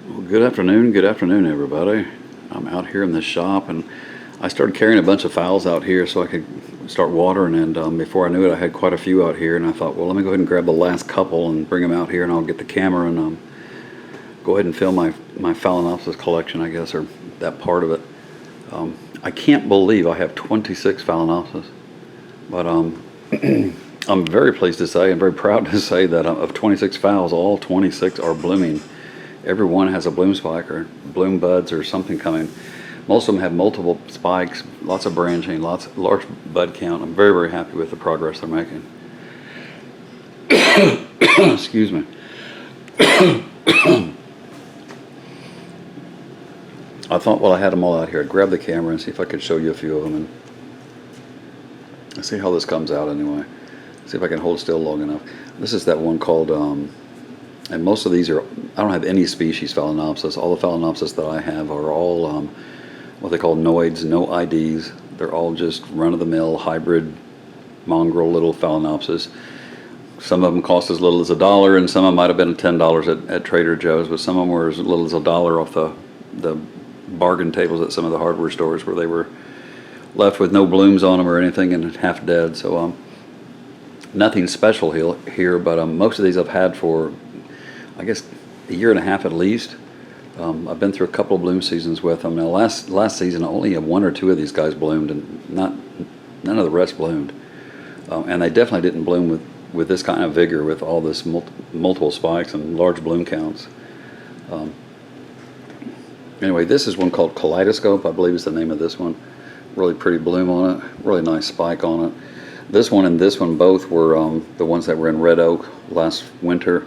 Well, good afternoon, everybody. I'm out here in the shop, and I started carrying a bunch of fowls out here so I could start watering. And before I knew it, I had quite a few out here, and I thought, well, let me go ahead and grab the last couple and bring them out here, and I'll get the camera and go ahead and film my Phalaenopsis collection, I guess, or that part of it. I can't believe I have 26 Phalaenopsis, but I'm very pleased to say and very proud to say that of 26 phals, all 26 are blooming. Every one has a bloom spike or bloom buds or something coming. Most of them have multiple spikes, lots of branching, large bud count. I'm very, very happy with the progress they're making. Excuse me. I thought while I had them all out here, I'd grab the camera and see if I could show you a few of them and see how this comes out anyway. See if I can hold still long enough. This is that one called, and most of these are, I don't have any species Phalaenopsis. All the Phalaenopsis that I have are all what they call noids, no IDs. They're all just run-of-the-mill hybrid mongrel little Phalaenopsis. Some of them cost as little as $1, and some of them might have been $10 at Trader Joe's, but some of them were as little as $1 off the bargain tables at some of the hardware stores where they were left with no blooms on them or anything and half dead. So nothing special here, but most of these I've had for, I guess, a year and a half at least. I've been through a couple of bloom seasons with them. Now, last season, only one or two of these guys bloomed, and none of the rest bloomed. And they definitely didn't bloom with this kind of vigor, with all this multiple spikes and large bloom counts. Anyway, this is one called Kaleidoscope, I believe is the name of this one. Really pretty bloom on it, really nice spike on it. This one and this one both were the ones that were in red oak last winter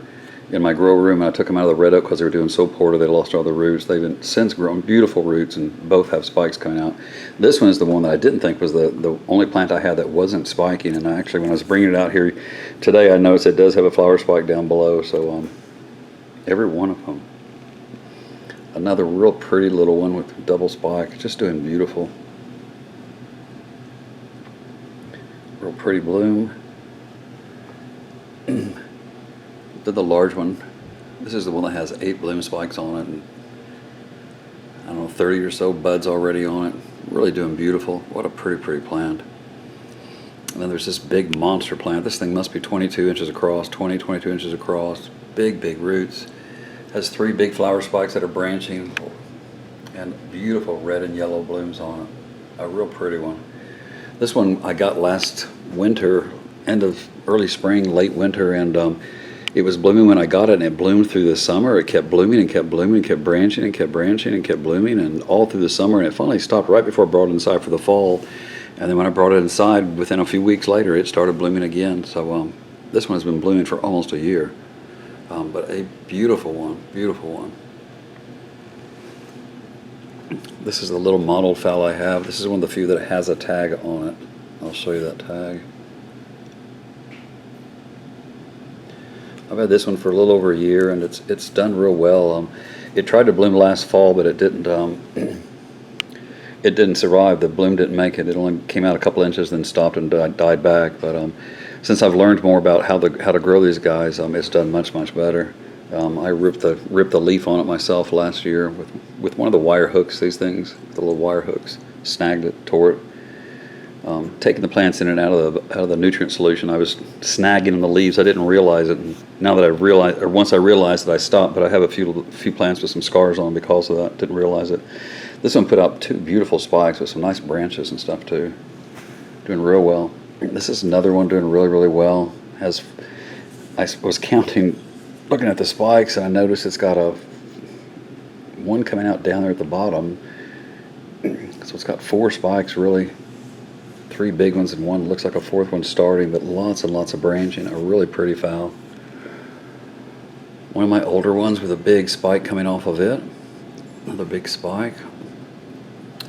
in my grow room. I took them out of the red oak because they were doing so poorly. They lost all the roots. They've since grown beautiful roots, and both have spikes coming out. This one is the one that I didn't think was the only plant I had that wasn't spiking, and actually when I was bringing it out here today, I noticed it does have a flower spike down below, so every one of them. Another real pretty little one with double spike, just doing beautiful. Real pretty bloom. Did the large one. This is the one that has 8 bloom spikes on it, and I don't know, 30 or so buds already on it. Really doing beautiful. What a pretty plant. And then there's this big monster plant. This thing must be 22 inches across, 22 inches across. Big roots. Has 3 big flower spikes that are branching, and beautiful red and yellow blooms on it. A real pretty one. This one I got last winter, end of early spring, late winter, and it was blooming when I got it, and it bloomed through the summer. It kept blooming and kept blooming and kept branching and kept branching and kept blooming, and all through the summer, and it finally stopped right before I brought it inside for the fall. And then when I brought it inside, within a few weeks later, it started blooming again. So this one has been blooming for almost a year. But a beautiful one, beautiful one. This is the little mottled fowl I have. This is one of the few that has a tag on it. I'll show you that tag. I've had this one for a little over a year, and it's done real well. It tried to bloom last fall, but it didn't. It didn't survive. The bloom didn't make it. It only came out a couple inches, then stopped and died back. But since I've learned more about how to grow these guys, it's done much better. I ripped the leaf on it myself last year with one of the wire hooks. These things, the little wire hooks, snagged it, tore it. Taking the plants in and out of the nutrient solution, I was snagging the leaves. I didn't realize it. And now that once I realized it, I stopped. But I have a few plants with some scars on because of that. Didn't realize it. This one put out 2 beautiful spikes with some nice branches and stuff too. Doing real well. This is another one doing really well. I was counting, looking at the spikes, and I noticed it's got one coming out down there at the bottom. So it's got 4 spikes, really. 3 big ones and one looks like a 4th one starting, but lots and lots of branching. A really pretty fowl. One of my older ones with a big spike coming off of it. Another big spike.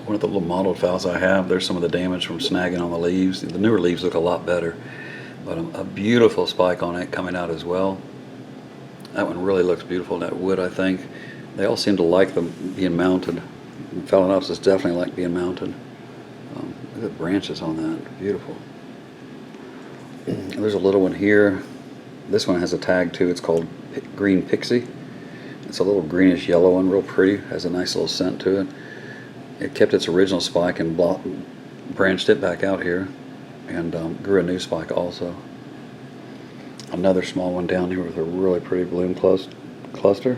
One of the little mottled fowls I have, there's some of the damage from snagging on the leaves. The newer leaves look a lot better, but a beautiful spike on it coming out as well. That one really looks beautiful, that wood, I think. They all seem to like them being mounted. Phalaenopsis definitely like being mounted. Look at the branches on that, beautiful. There's a little one here. This one has a tag too. It's called Green Pixie. It's a little greenish yellow one, real pretty, has a nice little scent to it. It kept its original spike and branched it back out here, and grew a new spike also. Another small one down here with a really pretty bloom cluster.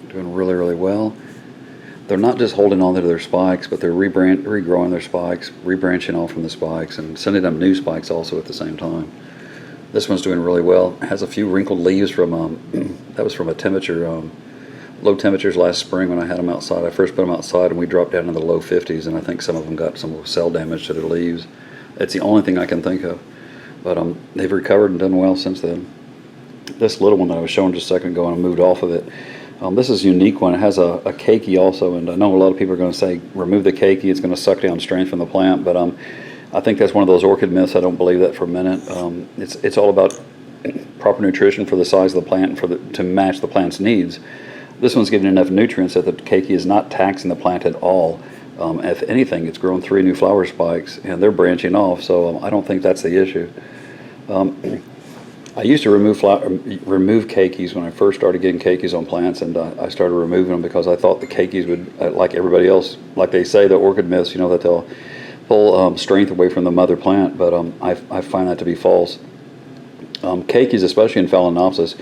Doing really, really well. They're not just holding on to their spikes, but they're regrowing their spikes, rebranching off from the spikes, and sending them new spikes also at the same time. This one's doing really well. It has a few wrinkled leaves from, that was from a temperature, low temperatures last spring when I had them outside. I first put them outside and we dropped down to the low 50s, and I think some of them got some cell damage to their leaves. It's the only thing I can think of. But they've recovered and done well since then. This little one that I was showing just a second ago, and I moved off of it. This is a unique one. It has a keiki also, and I know a lot of people are going to say remove the keiki, it's going to suck down strength from the plant, but I think that's one of those orchid myths. I don't believe that for a minute. It's all about proper nutrition for the size of the plant and to match the plant's needs. This one's getting enough nutrients that the keiki is not taxing the plant at all. If anything, it's grown 3 new flower spikes, and they're branching off, so I don't think that's the issue. I used to remove keikis when I first started getting keikis on plants, and I started removing them because I thought the keikis would, like everybody else, like they say, the orchid myths, you know, that they'll pull strength away from the mother plant, but I find that to be false. Keikis, especially in Phalaenopsis,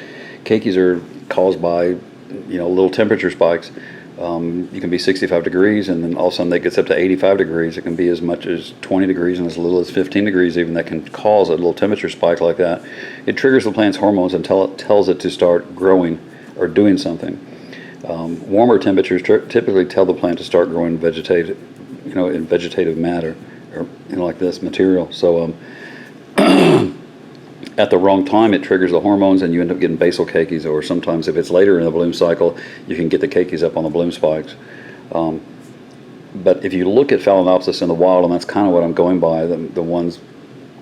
keikis are caused by, you know, little temperature spikes. You can be 65 degrees, and then all of a sudden it gets up to 85 degrees. It can be as much as 20 degrees and as little as 15 degrees even. That can cause a little temperature spike like that. It triggers the plant's hormones and tells it to start growing or doing something. Warmer temperatures typically tell the plant to start growing vegetative, you know, in vegetative matter, or, you know, like this material. So at the wrong time, it triggers the hormones, and you end up getting basal keikis, or sometimes if it's later in the bloom cycle, you can get the keikis up on the bloom spikes. But if you look at Phalaenopsis in the wild, and that's kind of what I'm going by, the ones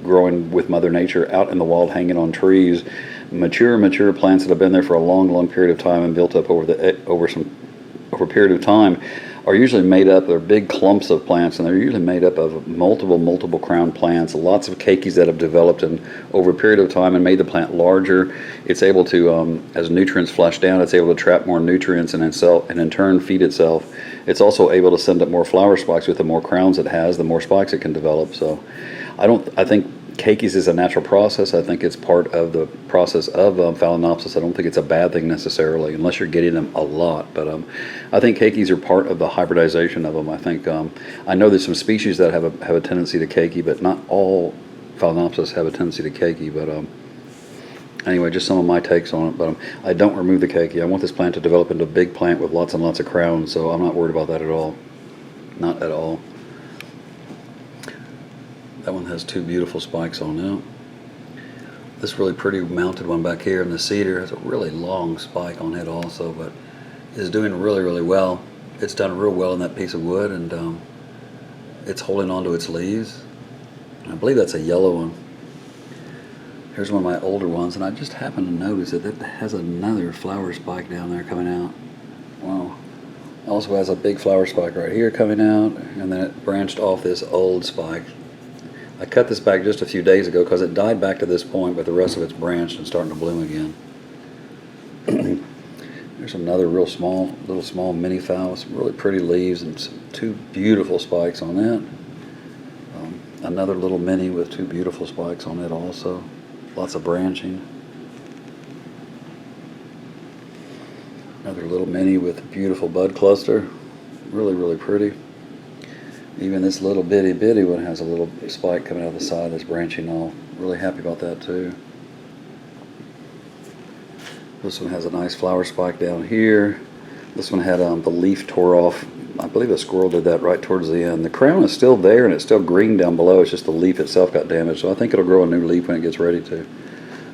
growing with Mother Nature out in the wild, hanging on trees, mature plants that have been there for a long period of time and built up over a period of time, are usually made up, they're big clumps of plants, and they're usually made up of multiple crown plants, lots of keikis that have developed over a period of time and made the plant larger. It's able to, as nutrients flush down, it's able to trap more nutrients and in turn feed itself. It's also able to send up more flower spikes. With the more crowns it has, the more spikes it can develop. So I think keikis is a natural process. I think it's part of the process of Phalaenopsis. I don't think it's a bad thing necessarily, unless you're getting them a lot. But I think keikis are part of the hybridization of them. I think I know there's some species that have a tendency to keiki, but not all Phalaenopsis have a tendency to keiki. But anyway, just some of my takes on it. But I don't remove the keiki. I want this plant to develop into a big plant with lots and lots of crowns, so I'm not worried about that at all. Not at all. That one has 2 beautiful spikes on it. This really pretty mounted one back here in the cedar has a really long spike on it also, but is doing really well. It's done real well in that piece of wood, and it's holding on to its leaves. I believe that's a yellow one. Here's one of my older ones, and I just happened to notice that it has another flower spike down there coming out. Wow. Also has a big flower spike right here coming out, and then it branched off this old spike. I cut this back just a few days ago because it died back to this point, but the rest of it's branched and starting to bloom again. There's another little small mini phal with some really pretty leaves and some 2 beautiful spikes on it. Another little mini with 2 beautiful spikes on it also. Lots of branching. Another little mini with a beautiful bud cluster. Really pretty. Even this little bitty one has a little spike coming out of the side that's branching off. Really happy about that too. This one has a nice flower spike down here. This one had the leaf tore off. I believe a squirrel did that right towards the end. The crown is still there and it's still green down below. It's just the leaf itself got damaged. So I think it'll grow a new leaf when it gets ready to.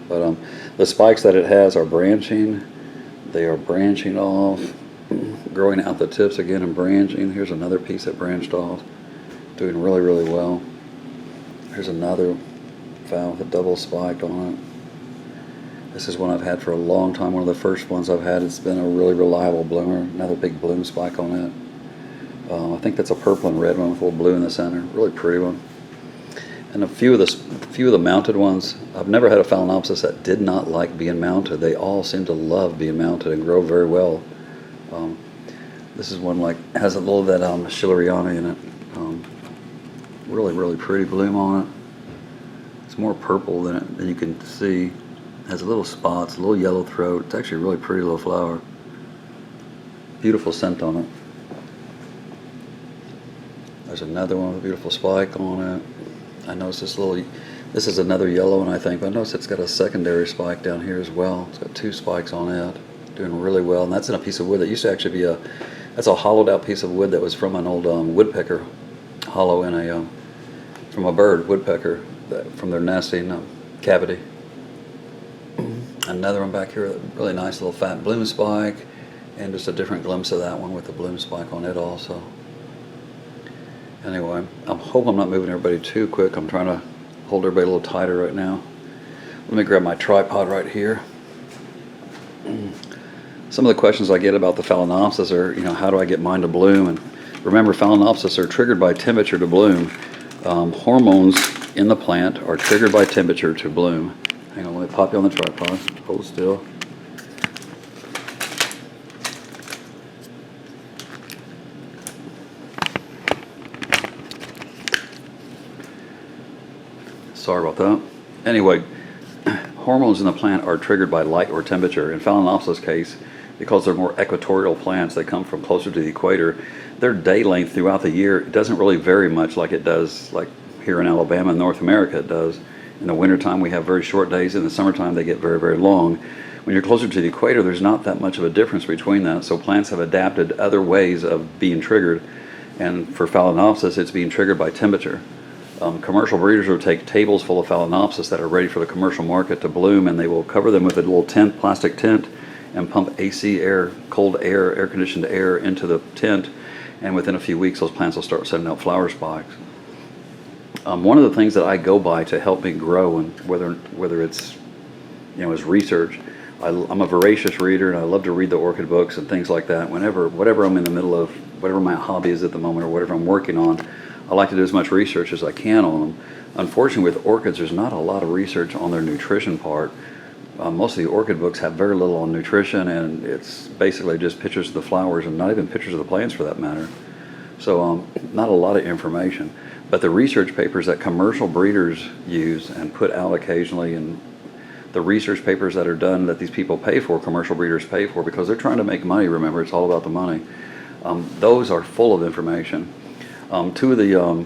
But the spikes that it has are branching. They are branching off, growing out the tips again and branching. Here's another piece that branched off, doing really well. Here's another phal with a double spike on it. This is one I've had for a long time, one of the first ones I've had. It's been a really reliable bloomer. Another big bloom spike on it. I think that's a purple and red one with a little blue in the center. Really pretty one. And a few of the mounted ones, I've never had a Phalaenopsis that did not like being mounted. They all seem to love being mounted and grow very well. This is one like has a little of that Schilleriana in it. Really, really pretty bloom on it. It's more purple than you can see. It has little spots, a little yellow throat. It's actually a really pretty little flower. Beautiful scent on it. There's another one with a beautiful spike on it. I noticed this is another yellow one, I think, but I noticed it's got a secondary spike down here as well. It's got 2 spikes on it, doing really well. And that's in a piece of wood that used to actually be that's a hollowed out piece of wood that was from an old woodpecker hollow in from a bird, woodpecker, from their nesting cavity. Another one back here, a really nice little fat bloom spike, and just a different glimpse of that one with the bloom spike on it also. Anyway, I hope I'm not moving everybody too quick. I'm trying to hold everybody a little tighter right now. Let me grab my tripod right here. Some of the questions I get about the Phalaenopsis are, how do I get mine to bloom? And remember, Phalaenopsis are triggered by temperature to bloom. Hormones in the plant are triggered by temperature to bloom. Hang on, let me pop you on the tripod. Hold still. Sorry about that. Anyway, hormones in the plant are triggered by light or temperature. In Phalaenopsis case, because they're more equatorial plants, they come from closer to the equator, their day length throughout the year doesn't really vary much like it does like here in Alabama and North America it does. In the wintertime we have very short days, in the summertime they get very, very long. When you're closer to the equator, there's not that much of a difference between that, so plants have adapted other ways of being triggered, and for Phalaenopsis it's being triggered by temperature. Commercial breeders will take tables full of Phalaenopsis that are ready for the commercial market to bloom, and they will cover them with a little tent, plastic tent, and pump AC air, cold air, air-conditioned air into the tent, and within a few weeks those plants will start sending out flower spikes. One of the things that I go by to help me grow, and whether it's as research, I'm a voracious reader and I love to read the orchid books and things like that. Whatever I'm in the middle of, whatever my hobby is at the moment or whatever I'm working on, I like to do as much research as I can on them. Unfortunately, with orchids, there's not a lot of research on their nutrition part. Most of the orchid books have very little on nutrition, and it's basically just pictures of the flowers and not even pictures of the plants for that matter. So not a lot of information. But the research papers that commercial breeders use and put out occasionally, and the research papers that are done that these people pay for, commercial breeders pay for, because they're trying to make money, remember, it's all about the money. Those are full of information. 2 of the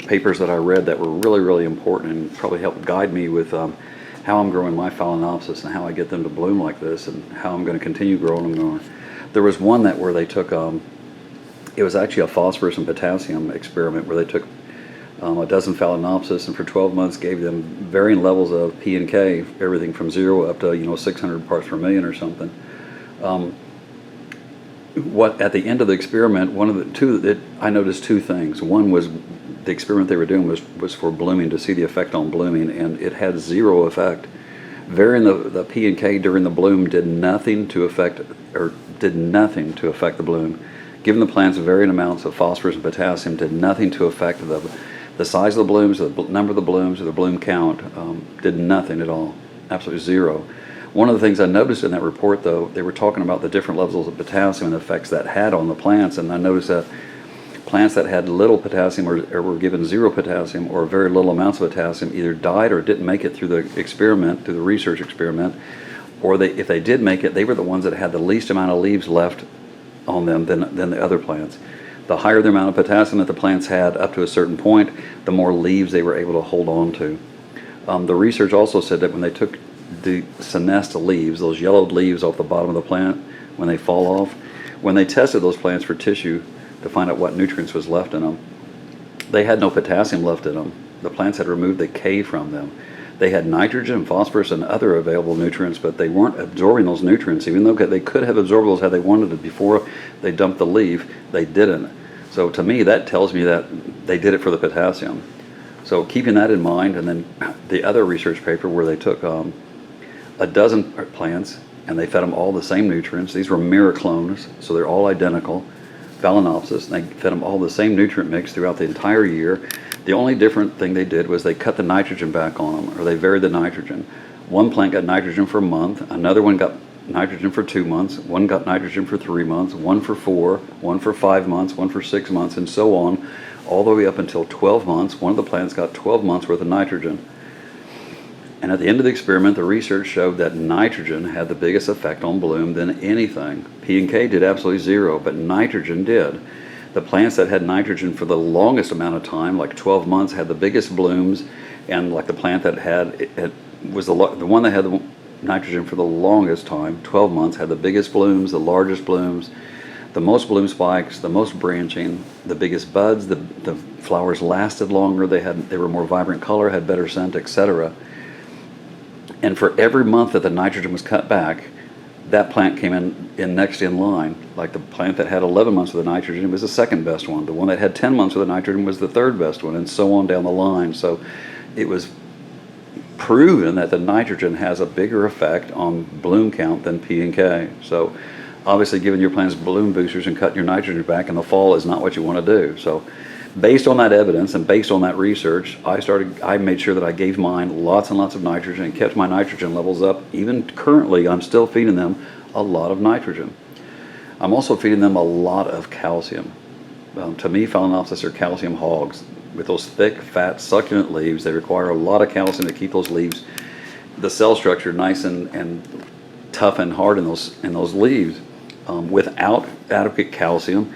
papers that I read that were really, really important and probably helped guide me with how I'm growing my Phalaenopsis and how I get them to bloom like this and how I'm going to continue growing them. There was one where they took, it was actually a phosphorus and potassium experiment where they took a dozen Phalaenopsis and for 12 months gave them varying levels of P and K, everything from 0 up to 600 parts per million or something. At the end of the experiment, I noticed 2 things. One was the experiment they were doing was for blooming, to see the effect on blooming, and it had 0 effect. Varying the P and K during the bloom did nothing to affect the bloom. Giving the plants varying amounts of phosphorus and potassium did nothing to affect the size of the blooms, the number of the blooms, or the bloom count. Did nothing at all, absolutely 0. One of the things I noticed in that report, though, they were talking about the different levels of potassium and the effects that had on the plants, and I noticed that plants that had little potassium or were given 0 potassium or very little amounts of potassium either died or didn't make it through the research experiment, or if they did make it, they were the ones that had the least amount of leaves left on them than the other plants. The higher the amount of potassium that the plants had up to a certain point, the more leaves they were able to hold on to. The research also said that when they took the senesced leaves, those yellowed leaves off the bottom of the plant, when they fall off, when they tested those plants for tissue to find out what nutrients was left in them, they had no potassium left in them. The plants had removed the K from them. They had nitrogen, phosphorus, and other available nutrients, but they weren't absorbing those nutrients. Even though they could have absorbed those had they wanted it before they dumped the leaf, they didn't. So to me, that tells me that they did it for the potassium. So keeping that in mind, and then the other research paper where they took a dozen plants and they fed them all the same nutrients. These were mirror clones, so they're all identical, Phalaenopsis, and they fed them all the same nutrient mix throughout the entire year. The only different thing they did was they cut the nitrogen back on them, or they varied the nitrogen. One plant got nitrogen for a month, another one got nitrogen for 2 months, one got nitrogen for 3 months, one for 4, one for 5 months, one for 6 months, and so on, all the way up until 12 months. One of the plants got 12 months worth of nitrogen. And at the end of the experiment, the research showed that nitrogen had the biggest effect on bloom than anything. P and K did absolutely zero, but nitrogen did. The plants that had nitrogen for the longest amount of time, like 12 months, had the biggest blooms, and like the plant that was the one that had the nitrogen for the longest time, 12 months, had the biggest blooms, the largest blooms, the most bloom spikes, the most branching, the biggest buds, the flowers lasted longer, they were more vibrant color, had better scent, etc. And for every month that the nitrogen was cut back, that plant came in next in line. Like the plant that had 11 months with the nitrogen was the second best one. The one that had 10 months with the nitrogen was the third best one, and so on down the line. So it was proven that the nitrogen has a bigger effect on bloom count than P and K. So obviously giving your plants bloom boosters and cutting your nitrogen back in the fall is not what you want to do. So based on that evidence and based on that research, I made sure that I gave mine lots and lots of nitrogen and kept my nitrogen levels up. Even currently, I'm still feeding them a lot of nitrogen. I'm also feeding them a lot of calcium. To me, Phalaenopsis are calcium hogs. With those thick, fat, succulent leaves, they require a lot of calcium to keep those leaves, the cell structure, nice and tough and hard in those leaves. Without adequate calcium,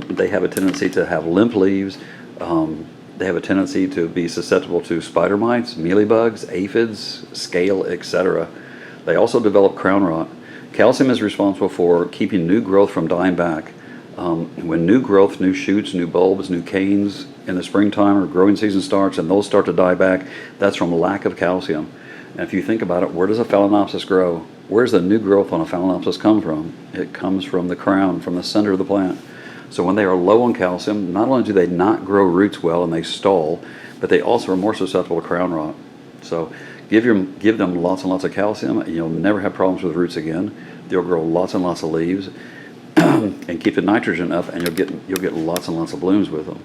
they have a tendency to have limp leaves. They have a tendency to be susceptible to spider mites, mealybugs, aphids, scale, etc. They also develop crown rot. Calcium is responsible for keeping new growth from dying back. When new growth, new shoots, new bulbs, new canes in the springtime or growing season starts and those start to die back, that's from lack of calcium. And if you think about it, where does a Phalaenopsis grow? Where does the new growth on a Phalaenopsis come from? It comes from the crown, from the center of the plant. So when they are low on calcium, not only do they not grow roots well and they stall, but they also are more susceptible to crown rot. So give them lots and lots of calcium, and you'll never have problems with roots again. They'll grow lots and lots of leaves, and keep the nitrogen up, and you'll get lots and lots of blooms with them.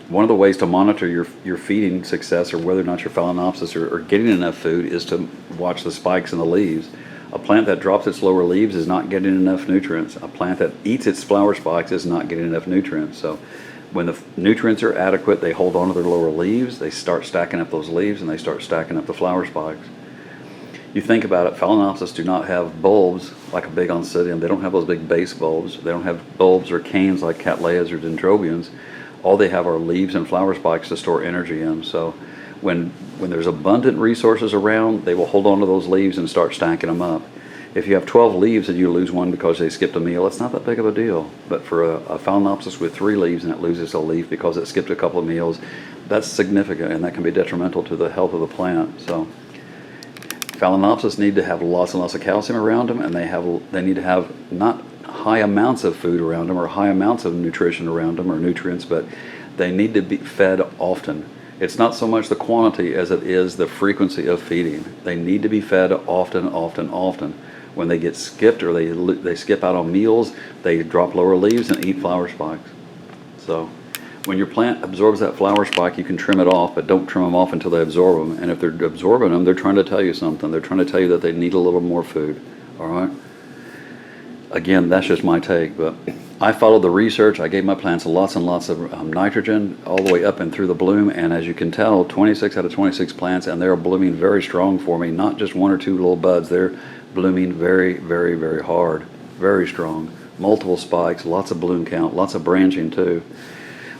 One of the ways to monitor your feeding success or whether or not your Phalaenopsis are getting enough food is to watch the spikes in the leaves. A plant that drops its lower leaves is not getting enough nutrients. A plant that eats its flower spikes is not getting enough nutrients. So when the nutrients are adequate, they hold on to their lower leaves, they start stacking up those leaves, and they start stacking up the flower spikes. You think about it, Phalaenopsis do not have bulbs like a big oncidium. They don't have those big base bulbs. They don't have bulbs or canes like Cattleyas or Dendrobiums. All they have are leaves and flower spikes to store energy in. So when there's abundant resources around, they will hold on to those leaves and start stacking them up. If you have 12 leaves and you lose one because they skipped a meal, it's not that big of a deal. But for a Phalaenopsis with 3 leaves and it loses a leaf because it skipped a couple of meals, that's significant, and that can be detrimental to the health of the plant. So Phalaenopsis need to have lots and lots of calcium around them, and they need to have not high amounts of food around them or high amounts of nutrition around them or nutrients, but they need to be fed often. It's not so much the quantity as it is the frequency of feeding. They need to be fed often, often, often. When they get skipped or they skip out on meals, they drop lower leaves and eat flower spikes. So when your plant absorbs that flower spike, you can trim it off, but don't trim them off until they absorb them. And if they're absorbing them, they're trying to tell you something. They're trying to tell you that they need a little more food. All right? Again, that's just my take, but I followed the research. I gave my plants lots and lots of nitrogen all the way up and through the bloom, and as you can tell, 26 out of 26 plants, and they're blooming very strong for me, not just 1 or 2 little buds. They're blooming very, very, very hard, very strong, multiple spikes, lots of bloom count, lots of branching too.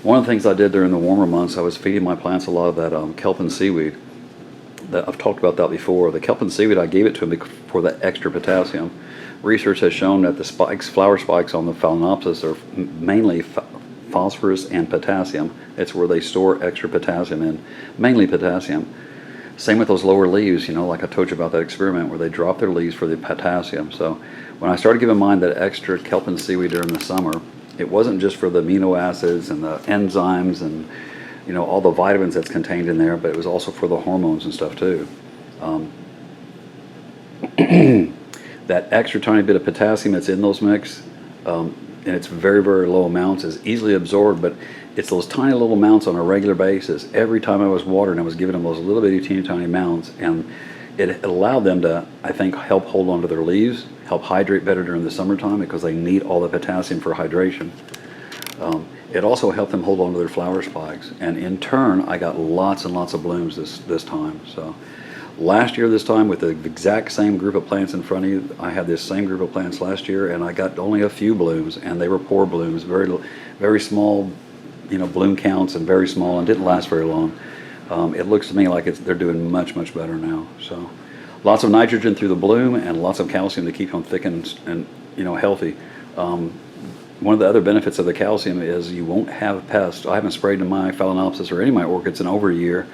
One of the things I did during the warmer months, I was feeding my plants a lot of that kelpin seaweed. I've talked about that before. The kelpin seaweed, I gave it to them for the extra potassium. Research has shown that the flower spikes on the Phalaenopsis are mainly phosphorus and potassium. It's where they store extra potassium in, mainly potassium. Same with those lower leaves, like I told you about that experiment where they drop their leaves for the potassium. So when I started giving mine that extra kelpin seaweed during the summer, it wasn't just for the amino acids and the enzymes and all the vitamins that's contained in there, but it was also for the hormones and stuff too. That extra tiny bit of potassium that's in those mix, and it's very, very low amounts, is easily absorbed, but it's those tiny little amounts on a regular basis. Every time I was watering, I was giving them those little bitty teeny tiny amounts, and it allowed them to, I think, help hold on to their leaves, help hydrate better during the summertime because they need all the potassium for hydration. It also helped them hold on to their flower spikes, and in turn, I got lots and lots of blooms this time. So last year this time, with the exact same group of plants in front of you, I had this same group of plants last year, and I got only a few blooms, and they were poor blooms, very small, bloom counts, and very small, and didn't last very long. It looks to me like they're doing much better now. So lots of nitrogen through the bloom, and lots of calcium to keep them thick and healthy. One of the other benefits of the calcium is you won't have pests. I haven't sprayed in my Phalaenopsis or any of my orchids in over a year,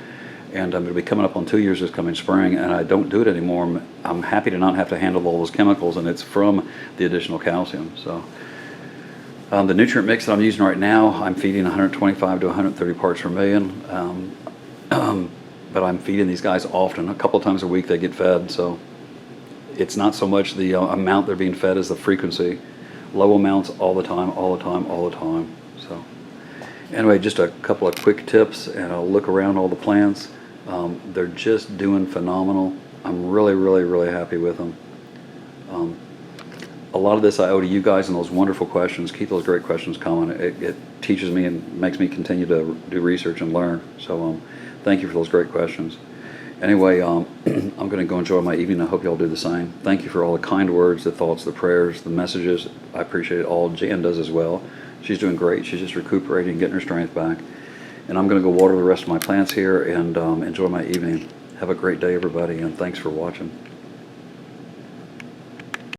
and I'm going to be coming up on 2 years this coming spring, and I don't do it anymore. I'm happy to not have to handle all those chemicals, and it's from the additional calcium. So the nutrient mix that I'm using right now, I'm feeding 125 to 130 parts per million, but I'm feeding these guys often. A couple of times a week they get fed, so it's not so much the amount they're being fed as the frequency. Low amounts all the time. So anyway, just a couple of quick tips, and I'll look around all the plants. They're just doing phenomenal. I'm really happy with them. A lot of this I owe to you guys and those wonderful questions. Keep those great questions coming. It teaches me and makes me continue to do research and learn. So thank you for those great questions. Anyway, I'm going to go enjoy my evening. I hope you all do the same. Thank you for all the kind words, the thoughts, the prayers, the messages. I appreciate it all. Jan does as well. She's doing great. She's just recuperating and getting her strength back. And I'm going to go water the rest of my plants here and enjoy my evening. Have a great day, everybody, and thanks for watching.